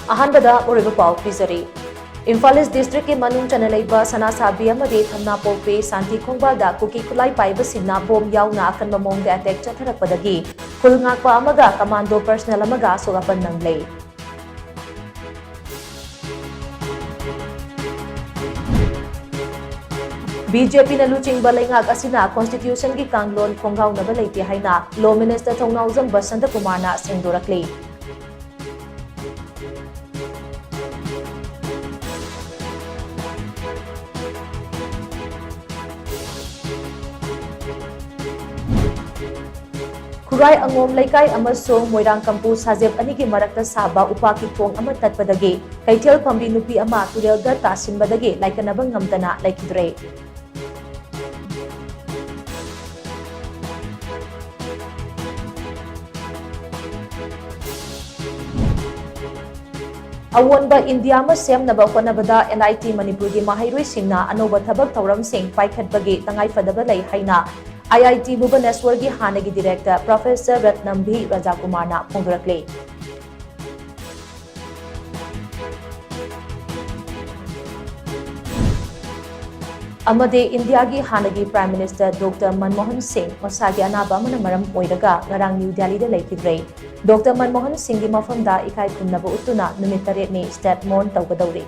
अहानबदा ओरिबा पाउ पिजरी Imphal east district के मनुंग चनलैबा सनासाबी अमदे थमना Pope शांति खोंगबादा cookie खुलाई पाइबा सिंगना बोम याउना अकन ममोंग दे अटैक चथरपदगी खुलंगाकपा अमगा कमांडो पर्सनल अमगा सोगापन नंगले बीजेपी न लुचिंगबा लेंगाक असिना कॉन्स्टिट्यूशन की कांगलोन खोंगाउनबा लेते हाइना लॉ मिनिस्टर थौनाउजम बसंत कुमारना सेंदोरकले खुराई अंगोम लेकाई अमसों मोइरांग कंपू साजेब अनी के मरक्ता साबा उपाकी खोंग अमा तत्पदगे कैथेल फंबी नुपी अमा तुरेलदा तासिनबदगे लाइकनबा ngамदना लाइकिद्रे अवोनबा इंडिया में सेमनबा होनबदा NIT मणिपुर की महाइरोई सिंगना अनोबा थबक थौरम सिंग पाइखटबगे तंगाइफदबा लई हाइना IIT भुवनेश्वर की हानगी डायरेक्टर प्रोफेसर रत्नम भी राजा कुमारना फोंदरकले अमदे इंडिया की हानगी prime minister doctor Manmohan Singh मसागी अनाबा मन मरम ओइरगा ngarang न्यू दिल्ली दे लेखिद्रे डॉक्टर मनमोहन सिंह की मफमदा इकाई खुन्नबा उतुना नुमित 8 ने स्टेट मोर्न तौगदौरे